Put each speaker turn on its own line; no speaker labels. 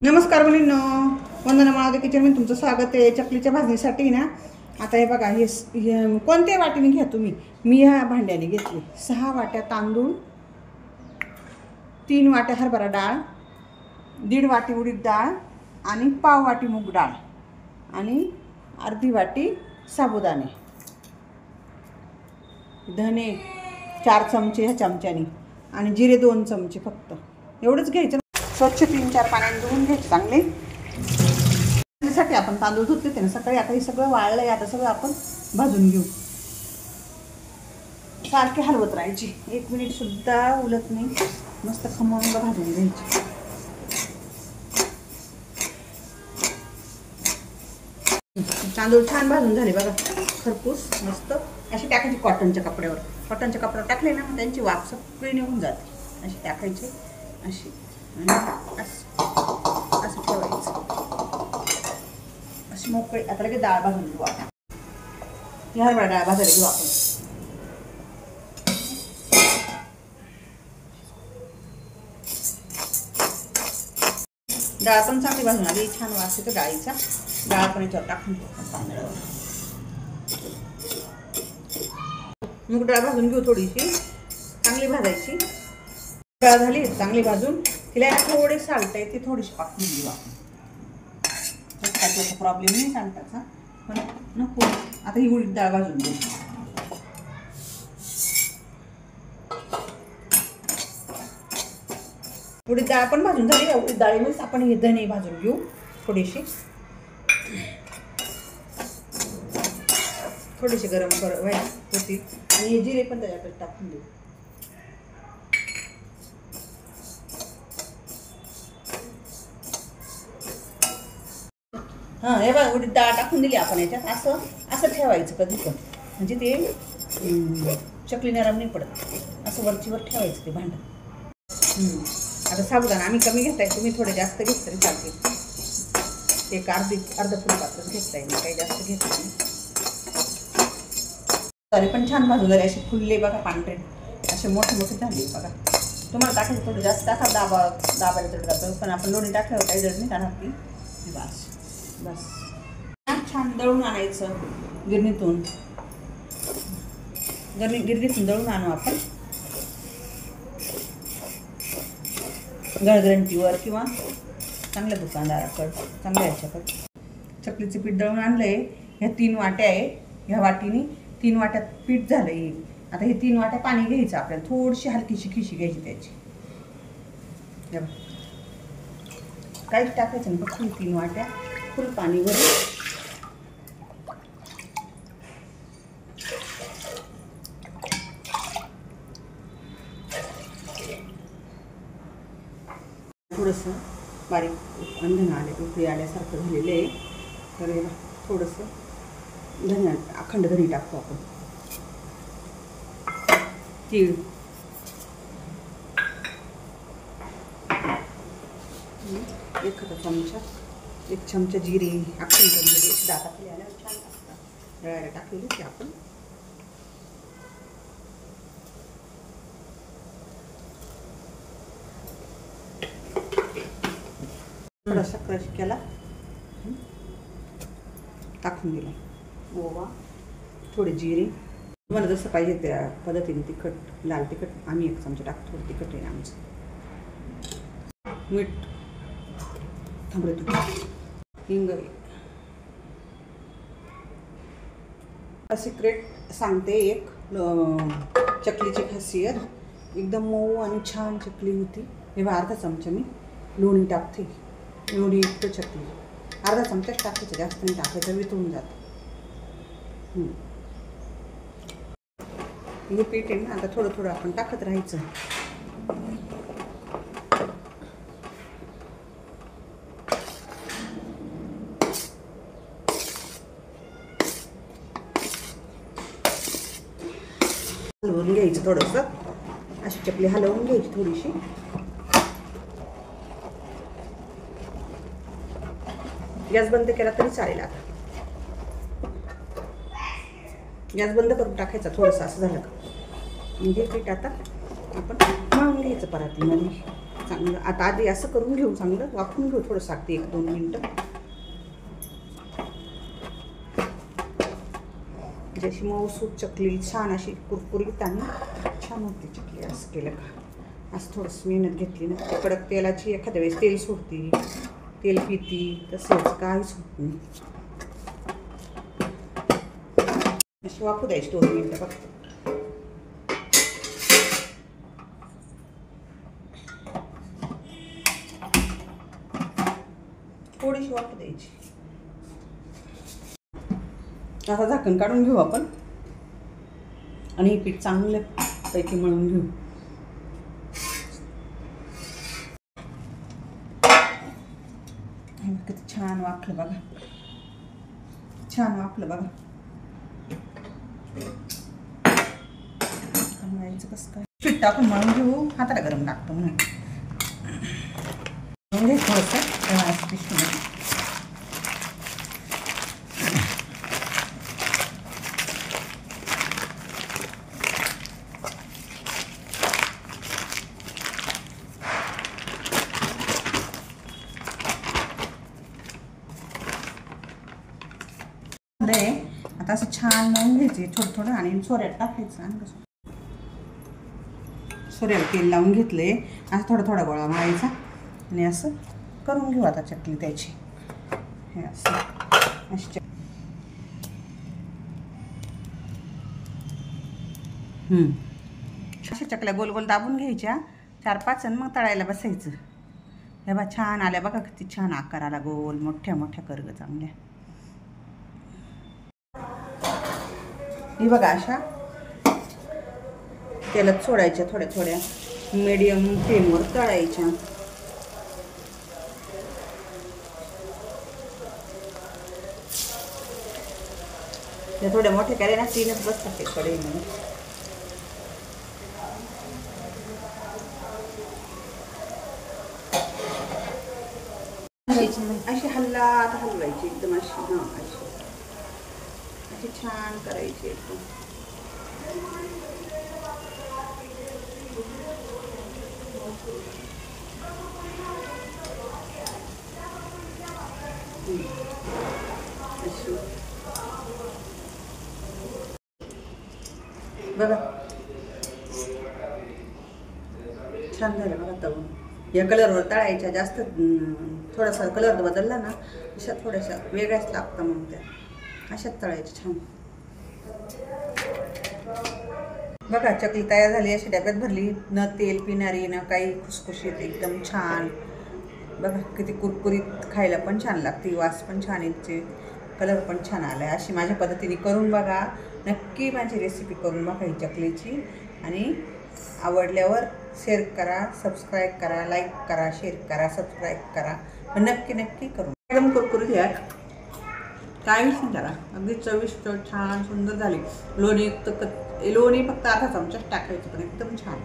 नमस्कार मुलींनो, वंदना माळावदे किचनमध्ये तुमचं स्वागत आहे. चकलीच्या भाजणीसाठी ना आता हे बघा, हे कोणत्या वाटीने घ्या तुम्ही. मी ह्या भांड्याने घेतली 6 वाट्या तांदूळ, 3 वाट्या हरभरा डाळ, 1.5 वाटी उडीद डाळ आणि पाव वाटी मूग डाळ आणि अर्धी वाटी साबुदाणे, धने 4 चमचे ह्या चमच्याने आणि जिरे 2 चमचे फक्त. एवढंच घ्यायचं. स्वच्छ 3-4 पाण्याने धुवून घ्यायचे चांगले. त्यासाठी आपण तांदूळ धुतले होते ना सकाळी. आता हे सगळं वाळलंय. आता सगळं आपण भाजून घेऊ. सारखे हलवत राहायची, 1 मिनिट सुद्धा उलट नाही. मस्त खमंग भाजून घ्यायची. तांदूळ छान भाजून झाले बघा, खरपूस मस्त. अशी टाकायची कॉटनच्या कपड्यावर. कॉटनच्या कपड्यावर टाकले ना त्यांची वाफ सगळी निघून जाते. अशी टाकायची अशी आणि असं ठेवायचं. अशी मोकळी. आता लगेच डाळ भाजून घेऊ आपण. हरभरा डाळ भाजायला घेऊ आपण. डाळ पण चांगली भाजून आली, छान वास येतो डाळीचा. डाळ पण याच्यावर टाकून तांदळावर. मूग डाळ भाजून घेऊ थोडीशी, चांगली भाजायची. डाळ झाली चांगली भाजून. तिला थोडे साल्ट आहे, ती थोडीशी पाकून घेऊ आपण. त्याचा प्रॉब्लेम नाही साल्टाचा, पण नको. आता ही उडीद डाळ भाजून घेऊ. उडीद डाळ पण भाजून झाली. उडीद डाळीमध्येच आपण हे धणे भाजून घेऊ थोडीशी. थोडीशी गरम होती आणि हे जिरे पण त्याच्याकडे टाकून देऊ. हां, हे बघा उडीद डाळ टाकून दिली आपण याच्यात. असं असं ठेवायचं कधी पण, म्हणजे ते चकली नरम नाही पडत. असं वरचीवर ठेवायचं ते भांडं. आता साबुदाणा आम्ही कमी घेताय, तुम्ही थोडे जास्त घेत तरी चालते. एक अर्ध फुलपात्रच घेताय, मी काही जास्त घेत नाही. तरी पण छान भाजून झाले. असे फुलले बघा, पांढरे असे मोठे मोठे झाले बघा. तुम्हाला टाकायचं थोडं जास्त टाका. दाबायला जड जातं, पण आपण लोणी टाकल्यावर काही जड नाही टाकणार ती. बस बस छान दळून आणायचं गिरणीतून. गिरणीतून दळून आणू आपण गळगरंटीवर किंवा चांगल्या दुकानदाराकडं, चांगल्या ह्याच्याकडं. चकलीचं पीठ दळून आणलं आहे. ह्या 3 वाट्या आहे. ह्या वाटीने 3 वाट्यात पीठ झालं आहे. आता हे 3 वाट्या पाणी घ्यायचं आपल्याला. थोडीशी हलकीशी खिशी घ्यायची त्याची. काहीच टाकायचं नाही, फक्त 3 वाट्या फुल पाणी भरून. थोडंसं बारीक अंधन आले, उकळी आल्यासारखं झालेलं आहे. तर थोडंसं धने, अखंड धने टाकतो आपण. तीळ, एक चमचा जिरे, अखंड धने दाताखाली आल्यावर छान टाकतात. दळायला टाकलेली ते आपण. थोडासा क्रश केला, टाकून दिला. ओवा, थोडे जिरे, तुम्हाला जसं पाहिजे त्या पद्धतीने. तिखट, लाल तिखट आम्ही 1 चमचा टाकतो. थोडं तिखट आहे आमचं. मीठ, थांबले तू, हिंग. सिक्रेट सांगते एक, चकलीची खासियत. एकदम मऊ आणि छान चकली होती. हे अर्धा चमचा मी लोणी टाकते. लोणी युक्त चकली अर्धा चमचाच टाकायचं, जास्त नाही टाकायचं, वितळून जातं. हे पीठ आहे ना, आता थोडं थोडं आपण टाकत राहायचं. हलवून घ्यायचं थोडंसं. अशी चकली हलवून घ्यायची थोडीशी. गॅस बंद केला तरी चालेल. आता गॅस बंद करून टाकायचा थोडंसं. असं झालं का म्हणजे पीठ आता आपण मळून घ्यायचं परातीमध्ये. चांगलं. आता आधी असं करून घेऊ, चांगलं वाफून घेऊ थोडंसं, अगदी 1-2 मिनटं. जशी मऊसूत चकली छान अशी कुरकुरीत आणि छान होती चकली. असं केलं का, असं थोडंसं मेहनत घेतली ना, ते कडक तेलाची एखाद्या वेळेस तेल सोडती, तेल पिती, तसंच काहीच होत नाही. अशी वाफू द्यायची 2 मिनटं फक्त. थोडीशी वाफू द्यायची. आता झाकण काढून घेऊ आपण आणि हे पीठ चांगलं पैकी मळून घेऊ. किती छान वाफलं बघा, छान वाफलं बघा. मळायचं कसं काय, पीठ टाकून मळून घेऊ. हाताला गरम लागतं म्हणून थोडंसं पिशवीमध्ये. आता असं छान मळून घ्यायचे थोडं थोडं आणि सोऱ्यात टाकायचं. आणि सोऱ्याला तेल लावून घेतले, असं थोडा थोडा गोळा मळायचा आणि असं करून घेऊ आता चकली त्याची. हे असं अशी अशा चकल्या गोल गोल दाबून घ्यायच्या 4-5 आणि मग तळायला बसायचं. हे बघा छान आल्या बघा, किती छान आकार आला गोल, मोठ्या मोठ्या कर्ग चांगल्या. ही बघा अशा तेलात सोडायच्या थोड्या थोड्या, मीडियम फ्लेमवर तळायच्या. त्या थोड्या मोठ्या केल्या ना 3च बसतात ते कढईमध्ये. अशी हलवायची एकदम अशी. अशी छान करायची एकदम. बघा छान झालं बघा तळून. या कलरवर तळायच्या. जास्त थोडासा कलर बदलला ना अशा थोड्याशा वेगळ्याच लागतं, मग त्या अशाच तळायच्या छान. बघा चकली तयार झाली. अशी डब्यात भरली, न तेल पिणारी न काही, खुसखुशीत एकदम छान. बघा किती कुरकुरीत, खायला पण छान लागते, वास पण छान येते, कलर पण छान आला आहे. अशी माझ्या पद्धतीने करून बघा. नक्की माझी रेसिपी करून बघा ही चकलीची. आणि आवडल्यावर शेअर करा, सबस्क्राईब करा, लाईक करा, शेअर करा, सबस्क्राईब करा. पण नक्की नक्की करून एकदम कुरकुरीत आहे, काहीच नाही त्याला. अगदी चविष्ट छान सुंदर झाली. लोणी फक्त अर्धा चमचा टाकायचं, पण एकदम छान.